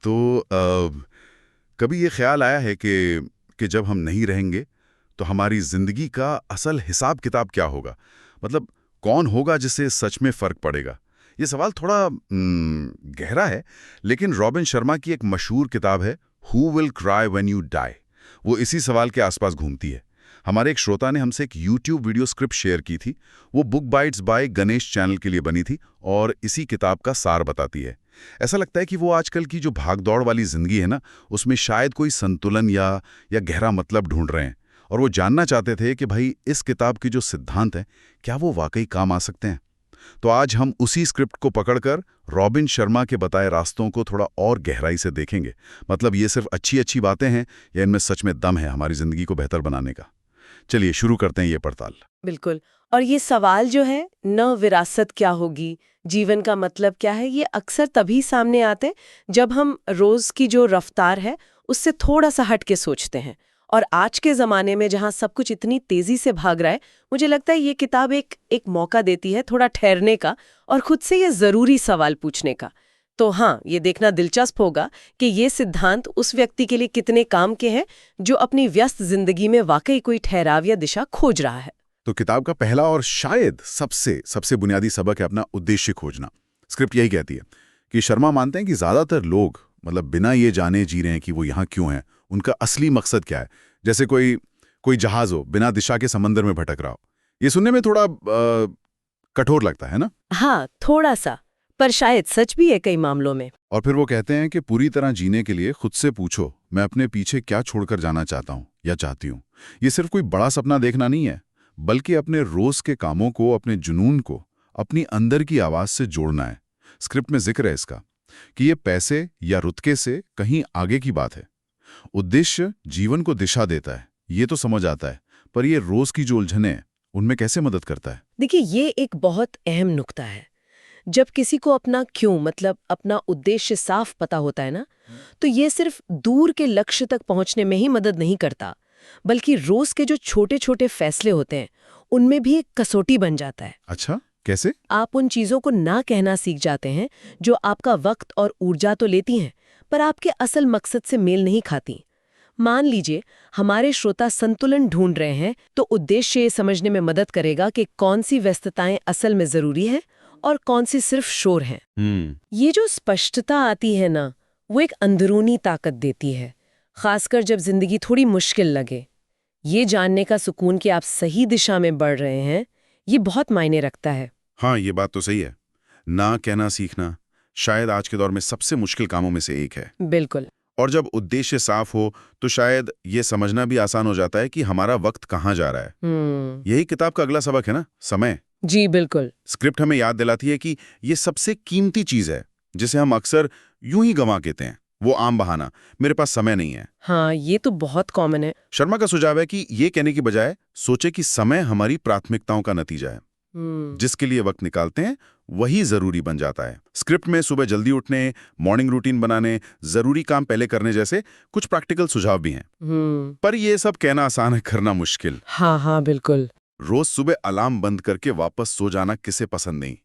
तो कभी ये ख्याल आया है कि जब हम नहीं रहेंगे तो हमारी जिंदगी का असल हिसाब किताब क्या होगा? मतलब कौन होगा जिससे सच में फर्क पड़ेगा? ये सवाल थोड़ा गहरा है, लेकिन रॉबिन शर्मा की एक मशहूर किताब है who will cry when you die, वो इसी सवाल के आसपास घूमती है। हमारे एक श्रोता ने हमसे एक YouTube वीडियो स्क्रिप्ट शेयर की थी। वो book bytes by Ganesh channel के लिए बनी थी और इसी किताब का सार बताती है। ऐसा लगता है कि वो आजकल की जो भागदौड़ वाली जिंदगी है ना, उसमें शायद कोई संतुलन या गहरा मतलब ढूंढ रहे हैं, और वो जानना चाहते थे कि भाई इस किताब के जो सिद्धांत हैं क्या वो वाकई काम आ सकते हैं। तो आज हम उसी स्क्रिप्ट को पकड़कर रॉबिन शर्मा के बताए रास्तों को थोड़ा और गहराई से देखेंगे। मतलब ये सिर्फ अच्छी अच्छी बातें हैं या इनमें सच में दम है हमारी जिंदगी को बेहतर बनाने का? चलिए शुरू करते हैं ये पड़ताल। बिल्कुल। और ये सवाल जो है, न विरासत क्या होगी, जीवन का मतलब क्या है, ये अक्सर तभी सामने आते हैं जब हम रोज की जो रफ्तार है उससे थोड़ा सा हट के सोचते हैं। और आज के ज़माने में जहाँ सब कुछ इतनी तेज़ी से भाग रहा है, मुझे लगता है ये किताब एक मौका देती है थोड़ा ठहरने का और खुद से ये ज़रूरी सवाल पूछने का। तो हाँ, ये देखना दिलचस्प होगा कि ये सिद्धांत उस व्यक्ति के लिए कितने काम के हैं जो अपनी व्यस्त जिंदगी में वाकई कोई ठहराव या दिशा खोज रहा है। तो किताब का पहला और शायद सबसे सबसे बुनियादी सबक है अपना उद्देश्य खोजना। स्क्रिप्ट यही कहती है कि शर्मा मानते हैं कि ज्यादातर लोग मतलब बिना ये जाने जी रहे हैं कि वो यहाँ क्यों हैं, उनका असली मकसद क्या है। जैसे कोई जहाज हो बिना दिशा के समंदर में भटक रहा हो। ये सुनने में थोड़ा कठोर लगता है ना? हाँ, थोड़ा सा, पर शायद सच भी है कई मामलों में। और फिर वो कहते हैं कि पूरी तरह जीने के लिए खुद से पूछो, मैं अपने पीछे क्या छोड़कर जाना चाहता हूँ या चाहती हूँ। ये सिर्फ कोई बड़ा सपना देखना नहीं है, बल्कि अपने रोज के कामों को, अपने जुनून को अपनी अंदर की आवाज से जोड़ना है। स्क्रिप्ट में जिक्र है इसका कि ये पैसे या रुतके से कहीं आगे की बात है। उद्देश्य जीवन को दिशा देता है, ये तो समझ आता है, पर ये रोज की जो उलझने हैं उनमें कैसे मदद करता है? देखिए, ये एक बहुत अहम नुक्ता है। जब किसी को अपना क्यों, मतलब अपना उद्देश्य साफ पता होता है ना, तो ये सिर्फ दूर के लक्ष्य तक पहुंचने में ही मदद नहीं करता, बल्कि रोज के जो छोटे छोटे फैसले होते हैं उनमें भी एक कसौटी बन जाता है। अच्छा, कैसे? आप उन चीजों को ना कहना सीख जाते हैं जो आपका वक्त और ऊर्जा तो लेती हैं, पर आपके असल मकसद से मेल नहीं खाती। मान लीजिए हमारे श्रोता संतुलन ढूंढ रहे हैं, तो उद्देश्य ये समझने में मदद करेगा कि कौन सी व्यस्तताएं असल में जरूरी हैं और कौन सी सिर्फ शोर हैं। ये जो स्पष्टता आती है ना, वो एक अंदरूनी ताकत देती है, खासकर जब जिंदगी थोड़ी मुश्किल लगे। ये जानने का सुकून कि आप सही दिशा में बढ़ रहे हैं, ये बहुत मायने रखता है। हाँ, ये बात तो सही है। ना कहना सीखना शायद आज के दौर में सबसे मुश्किल कामों में से एक है। बिल्कुल। और जब उद्देश्य साफ हो तो शायद ये समझना भी आसान हो जाता है कि हमारा वक्त कहाँ जा रहा है। यही किताब का अगला सबक है ना, समय। जी बिल्कुल। स्क्रिप्ट हमें याद दिलाती है कि ये सबसे कीमती चीज है जिसे हम अक्सर यूं ही गंवा देते हैं। वो आम बहाना, मेरे पास समय नहीं है। हाँ, ये तो बहुत कॉमन है। शर्मा का सुझाव है कि ये कहने की बजाय सोचे कि समय हमारी प्राथमिकताओं का नतीजा है। जिसके लिए वक्त निकालते हैं वही जरूरी बन जाता है। स्क्रिप्ट में सुबह जल्दी उठने, मॉर्निंग रूटीन बनाने, जरूरी काम पहले करने जैसे कुछ प्रैक्टिकल सुझाव भी हैं। पर ये सब कहना आसान है, करना मुश्किल। हाँ हाँ बिल्कुल। रोज सुबह अलार्म बंद करके वापस सो जाना किसे पसंद नहीं?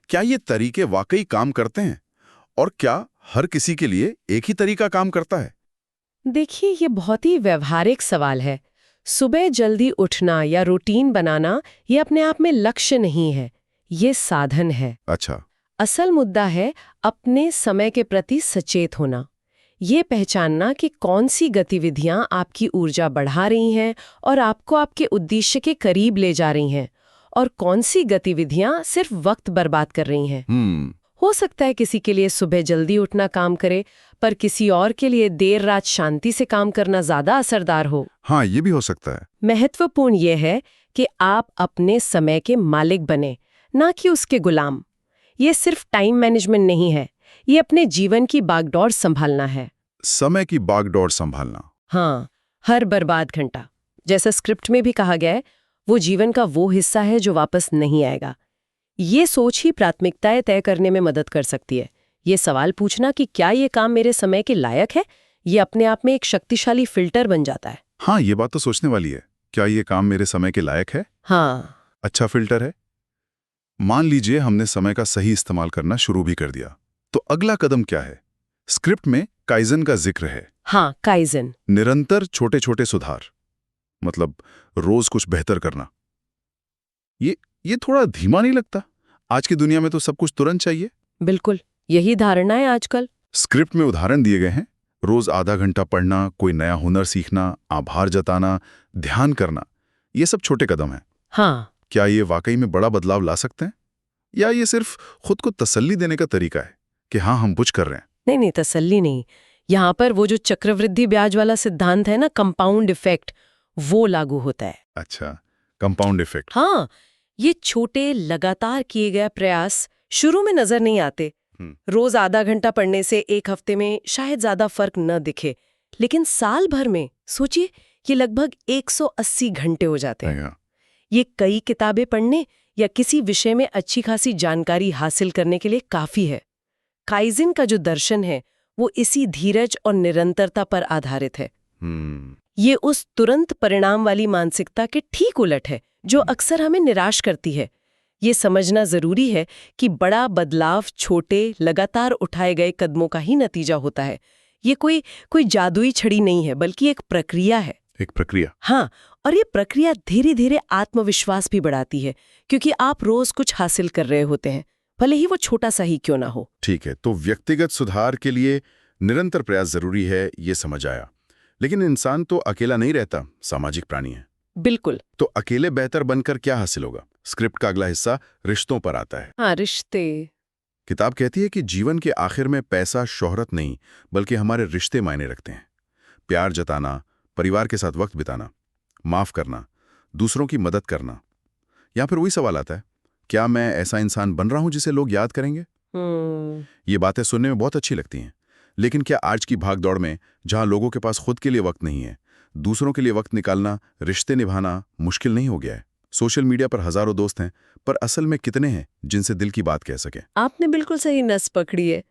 क्या ये तरीके वाकई काम करते हैं? और क्या हर किसी के लिए एक ही तरीका काम करता है? देखिए, ये बहुत ही व्यवहारिक सवाल है। सुबह जल्दी उठना या रूटीन बनाना ये अपने आप में लक्ष्य नहीं है, ये साधन है। अच्छा। असल मुद्दा है अपने समय के प्रति सचेत होना। ये पहचानना कि कौन सी गतिविधियां आपकी ऊर्जा बढ़ा रही हैं और आपको आपके उद्देश्य के करीब ले जा रही हैं, और कौन सी गतिविधियां सिर्फ वक्त बर्बाद कर रही हैं। हो सकता है किसी के लिए सुबह जल्दी उठना काम करे, पर किसी और के लिए देर रात शांति से काम करना ज्यादा असरदार हो। हाँ, ये भी हो सकता है। महत्वपूर्ण यह है कि आप अपने समय के मालिक बने, ना कि उसके गुलाम। ये सिर्फ टाइम मैनेजमेंट नहीं है, ये अपने जीवन की बागडोर संभालना है। समय की बागडोर संभालना। हाँ, हर बर्बाद घंटा, जैसा स्क्रिप्ट में भी कहा गया है, वो जीवन का वो हिस्सा है जो वापस नहीं आएगा। ये सोच ही प्राथमिकताएं तय करने में मदद कर सकती है। ये सवाल पूछना कि क्या ये काम मेरे समय के लायक है, ये अपने आप में एक शक्तिशाली फिल्टर बन जाता है। हाँ, ये बात तो सोचने वाली है। क्या ये काम मेरे समय के लायक है? हाँ। अच्छा फिल्टर है। मान लीजिए हमने समय का सही इस्तेमाल करना शुरू भी कर दिया, तो अगला कदम क्या है? स्क्रिप्ट में काइजन का जिक्र है। हाँ, काइजन। निरंतर छोटे छोटे सुधार, मतलब रोज कुछ बेहतर करना। ये थोड़ा धीमा नहीं लगता? आज की दुनिया में तो सब कुछ तुरंत चाहिए। बिल्कुल, यही धारणा है आजकल। स्क्रिप्ट में उदाहरण दिए गए हैं। रोज आधा घंटा पढ़ना, कोई नया हुनर सीखना, आभार जताना, ध्यान करना, ये सब छोटे कदम हैं। हाँ। क्या ये वाकई में बड़ा बदलाव ला सकते हैं, या ये सिर्फ खुद को तसल्ली देने का तरीका है कि हाँ, हम कुछ कर रहे हैं? नहीं नहीं, तसल्ली नहीं। यहाँ पर वो जो चक्रवृद्धि ब्याज वाला सिद्धांत है ना, कंपाउंड इफेक्ट, वो लागू होता है। अच्छा, कंपाउंड इफेक्ट। हाँ, ये छोटे लगातार किए गए प्रयास शुरू में नजर नहीं आते। रोज आधा घंटा पढ़ने से एक हफ्ते में शायद ज्यादा फर्क न दिखे, लेकिन साल भर में सोचिए, ये लगभग 180 घंटे हो जाते हैं। ये कई किताबें पढ़ने या किसी विषय में अच्छी खासी जानकारी हासिल करने के लिए काफी है। काइजन का जो दर्शन है वो इसी धीरज और निरंतरता पर आधारित है। ये उस तुरंत परिणाम वाली मानसिकता के ठीक उलट है जो अक्सर हमें निराश करती है। ये समझना जरूरी है कि बड़ा बदलाव छोटे लगातार उठाए गए कदमों का ही नतीजा होता है। ये कोई जादुई छड़ी नहीं है, बल्कि एक प्रक्रिया है। एक प्रक्रिया। हाँ, और ये प्रक्रिया धीरे धीरे आत्मविश्वास भी बढ़ाती है, क्योंकि आप रोज कुछ हासिल कर रहे होते हैं, भले ही वो छोटा सा ही क्यों ना हो। ठीक है, तो व्यक्तिगत सुधार के लिए निरंतर प्रयास जरूरी है, ये समझ आया। लेकिन इंसान तो अकेला नहीं रहता, सामाजिक प्राणी है। बिल्कुल। तो अकेले बेहतर बनकर क्या हासिल होगा? स्क्रिप्ट का अगला हिस्सा रिश्तों पर आता है। हाँ, रिश्ते। किताब कहती है कि जीवन के आखिर में पैसा, शोहरत नहीं, बल्कि हमारे रिश्ते मायने रखते हैं। प्यार जताना, परिवार के साथ वक्त बिताना, माफ करना, दूसरों की मदद करना। या फिर वही सवाल आता है, क्या मैं ऐसा इंसान बन रहा हूं जिसे लोग याद करेंगे? ये बातें सुनने में बहुत अच्छी लगती हैं, लेकिन क्या आज की भागदौड़ में, जहां लोगों के पास खुद के लिए वक्त नहीं है, दूसरों के लिए वक्त निकालना, रिश्ते निभाना मुश्किल नहीं हो गया है? सोशल मीडिया पर हजारों दोस्त हैं, पर असल में कितने हैं जिनसे दिल की बात कह सके? आपने बिल्कुल सही नस पकड़ी है।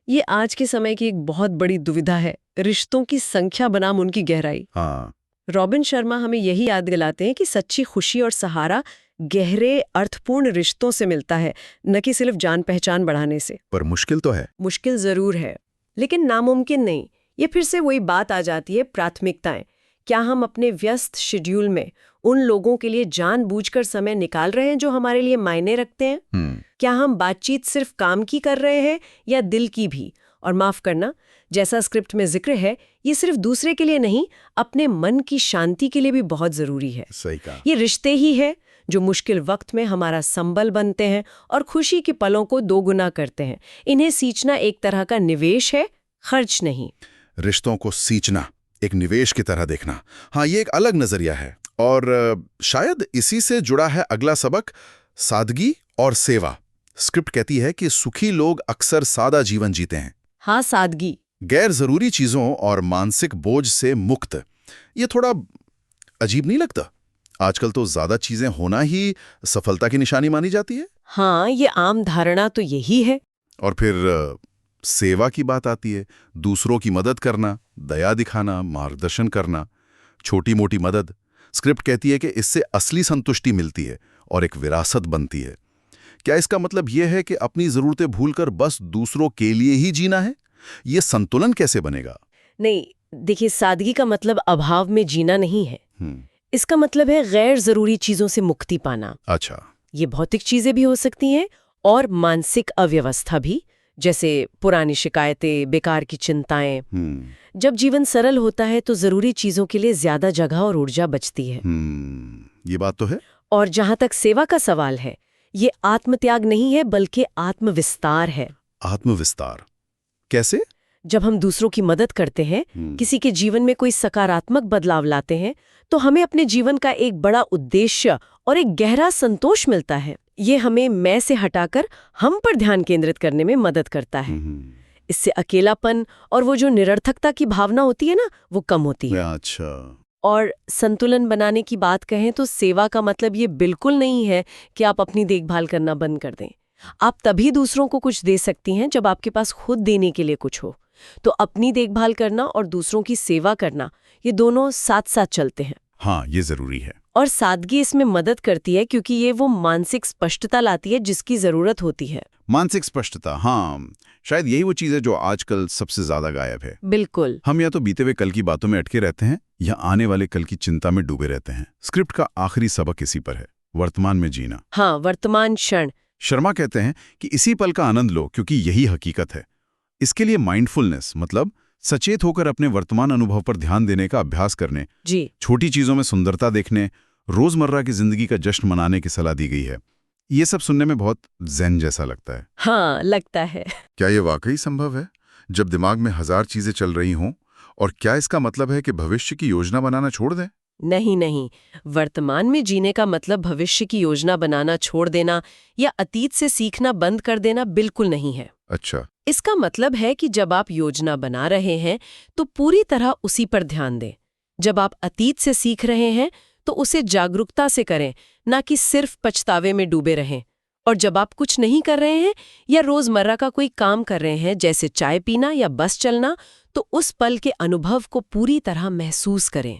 ये आज के समय की एक बहुत बड़ी दुविधा है, रिश्तों की संख्या बनाम उनकी गहराई। हाँ। रॉबिन शर्मा हमें यही याद दिलाते हैं कि सच्ची खुशी और सहारा गहरे अर्थपूर्ण रिश्तों से मिलता है, न कि सिर्फ जान पहचान बढ़ाने से। पर मुश्किल तो है। मुश्किल जरूर है, लेकिन नामुमकिन नहीं। ये फिर से वही बात आ जाती है, प्राथमिकताएं। क्या हम अपने व्यस्त शेड्यूल में उन लोगों के लिए जानबूझकर समय निकाल रहे हैं जो हमारे लिए मायने रखते हैं? क्या हम बातचीत सिर्फ काम की कर रहे हैं या दिल की भी? और माफ करना, जैसा स्क्रिप्ट में जिक्र है, ये सिर्फ दूसरे के लिए नहीं, अपने मन की शांति के लिए भी बहुत जरूरी है। सही कहा। ये रिश्ते ही है जो मुश्किल वक्त में हमारा संबल बनते हैं और खुशी के पलों को दोगुना करते हैं। इन्हें सींचना एक तरह का निवेश है, खर्च नहीं। रिश्तों को सींचना, एक निवेश की तरह देखना, हाँ, ये एक अलग नजरिया है। और शायद इसी से जुड़ा है अगला सबक, सादगी और सेवा। स्क्रिप्ट कहती है कि सुखी लोग अक्सर सादा जीवन जीते हैं। हाँ, सादगी। गैर जरूरी चीजों और मानसिक बोझ से मुक्त। ये थोड़ा अजीब नहीं लगता? आजकल तो ज्यादा चीजें होना ही सफलता की निशानी मानी जाती है। हाँ, ये आम धारणा तो यही है। और फिर सेवा की बात आती है, दूसरों की मदद करना, दया दिखाना, मार्गदर्शन करना, छोटी मोटी मदद। स्क्रिप्ट कहती है कि इससे असली संतुष्टि मिलती है और एक विरासत बनती है। क्या इसका मतलब यह है कि अपनी जरूरतें भूलकर बस दूसरों के लिए ही जीना है? यह संतुलन कैसे बनेगा? नहीं, देखिए, सादगी का मतलब अभाव में जीना नहीं है। इसका मतलब है गैर जरूरी चीजों से मुक्ति पाना। अच्छा। ये भौतिक चीजें भी हो सकती हैं और मानसिक अव्यवस्था भी, जैसे पुरानी शिकायतें, बेकार की चिंताएं। जब जीवन सरल होता है तो जरूरी चीजों के लिए ज्यादा जगह और ऊर्जा बचती है। ये बात तो है। और जहां तक सेवा का सवाल है, ये आत्मत्याग नहीं है, बल्कि आत्मविस्तार है। आत्मविस्तार कैसे? जब हम दूसरों की मदद करते हैं, किसी के जीवन में कोई सकारात्मक बदलाव लाते हैं, तो हमें अपने जीवन का एक बड़ा उद्देश्य और एक गहरा संतोष मिलता है। ये हमें मैं से हटाकर हम पर ध्यान केंद्रित करने में मदद करता है। इससे अकेलापन और वो जो निरर्थकता की भावना होती है ना, वो कम होती है। अच्छा। और संतुलन बनाने की बात कहें तो सेवा का मतलब ये बिल्कुल नहीं है कि आप अपनी देखभाल करना बंद कर दें। आप तभी दूसरों को कुछ दे सकती हैं जब आपके पास खुद देने के लिए कुछ हो। तो अपनी देखभाल करना और दूसरों की सेवा करना, ये दोनों साथ साथ चलते हैं। हाँ, ये जरूरी है। और सादगी इसमें मदद करती है क्योंकि ये वो मानसिक स्पष्टता लाती है जिसकी जरूरत होती है। मानसिक स्पष्टता, हाँ, शायद यही वो चीज है जो आजकल सबसे ज्यादा गायब है। बिल्कुल। हम या तो बीते हुए कल की बातों में अटके रहते हैं या आने वाले कल की चिंता में डूबे रहते हैं। स्क्रिप्ट का आखिरी सबक इसी पर है, वर्तमान में जीना। हाँ, वर्तमान क्षण। शर्मा कहते हैं कि इसी पल का आनंद लो क्योंकि यही हकीकत है। इसके लिए माइंडफुलनेस मतलब सचेत होकर अपने वर्तमान अनुभव पर ध्यान देने का अभ्यास करने, जी। छोटी चीजों में सुंदरता देखने, रोजमर्रा की जिंदगी का जश्न मनाने की सलाह दी गई है। ये सब सुनने में बहुत ज़ेन जैसा लगता है। हाँ, लगता है। क्या ये वाकई संभव है जब दिमाग में हजार चीजें चल रही हों? और क्या इसका मतलब है कि भविष्य की योजना बनाना छोड़ दें? नहीं, वर्तमान में जीने का मतलब भविष्य की योजना बनाना छोड़ देना या अतीत से सीखना बंद कर देना बिल्कुल नहीं है। अच्छा। इसका मतलब है कि जब आप योजना बना रहे हैं तो पूरी तरह उसी पर ध्यान दें। जब आप अतीत से सीख रहे हैं तो उसे जागरूकता से करें, ना कि सिर्फ पछतावे में डूबे रहें। और जब आप कुछ नहीं कर रहे हैं या रोजमर्रा का कोई काम कर रहे हैं जैसे चाय पीना या बस चलना, तो उस पल के अनुभव को पूरी तरह महसूस करें।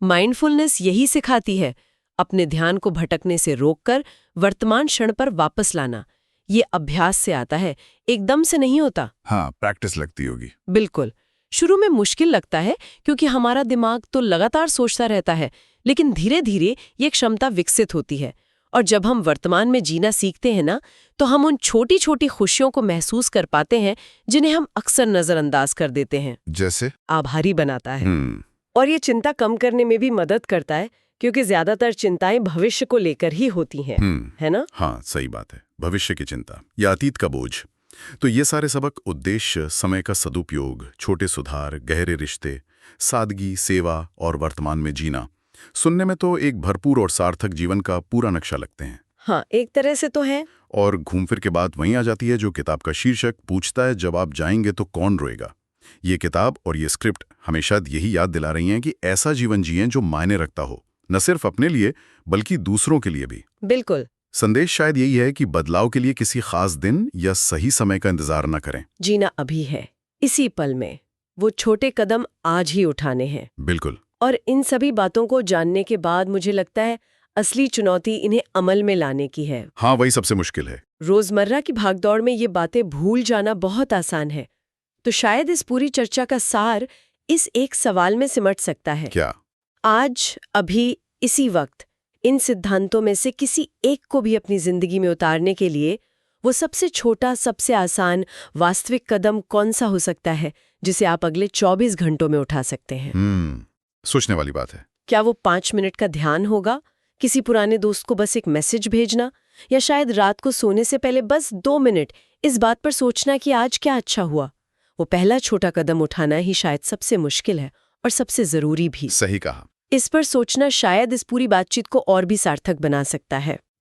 माइंडफुलनेस यही सिखाती है, अपने ध्यान को भटकने से रोककर वर्तमान क्षण पर वापस लाना। ये अभ्यास से आता है, एकदम से नहीं होता। हाँ, प्रैक्टिस लगती होगी। बिल्कुल। शुरू में मुश्किल लगता है क्योंकि हमारा दिमाग तो लगातार सोचता रहता है, लेकिन धीरे धीरे ये क्षमता विकसित होती है। और जब हम वर्तमान में जीना सीखते हैं ना, तो हम उन छोटी छोटी खुशियों को महसूस कर पाते हैं जिन्हें हम अक्सर नजरअंदाज कर देते हैं। जैसे? आभारी बनाता है। और ये चिंता कम करने में भी मदद करता है क्योंकि ज्यादातर चिंताएं भविष्य को लेकर ही होती हैं, है ना? हाँ, सही बात है। भविष्य की चिंता या अतीत का बोझ। तो ये सारे सबक उद्देश्य, समय का सदुपयोग, छोटे सुधार, गहरे रिश्ते, सादगी, सेवा और वर्तमान में जीना, सुनने में तो एक भरपूर और सार्थक जीवन का पूरा नक्शा लगते हैं। हाँ, एक तरह से तो है। और घूम फिर के बात वहीं आ जाती है जो किताब का शीर्षक पूछता है, जब आप जाएंगे तो कौन रोएगा। ये किताब और ये स्क्रिप्ट हमेशा यही याद दिला रही हैं कि ऐसा जीवन जिएं जो मायने रखता हो, न सिर्फ अपने लिए बल्कि दूसरों के लिए भी। बिल्कुल। संदेश शायद यही है कि बदलाव के लिए किसी खास दिन या सही समय का इंतजार न करें। जीना अभी है, इसी पल में। वो छोटे कदम आज ही उठाने हैं। बिल्कुल। और इन सभी बातों को जानने के बाद मुझे लगता है असली चुनौती इन्हें अमल में लाने की है। हाँ, वही सबसे मुश्किल है। रोजमर्रा की भागदौड़ में ये बातें भूल जाना बहुत आसान है। तो शायद इस पूरी चर्चा का सार इस एक सवाल में सिमट सकता है। क्या? आज, अभी, इसी वक्त इन सिद्धांतों में से किसी एक को भी अपनी जिंदगी में उतारने के लिए वो सबसे छोटा, सबसे आसान, वास्तविक कदम कौन सा हो सकता है जिसे आप अगले 24 घंटों में उठा सकते हैं? सोचने वाली बात है। क्या वो 5 मिनट का ध्यान होगा, किसी पुराने दोस्त को बस एक मैसेज भेजना, या शायद रात को सोने से पहले बस 2 मिनट इस बात पर सोचना कि आज क्या अच्छा हुआ? वो पहला छोटा कदम उठाना ही शायद सबसे मुश्किल है और सबसे जरूरी भी। सही कहा। इस पर सोचना शायद इस पूरी बातचीत को और भी सार्थक बना सकता है।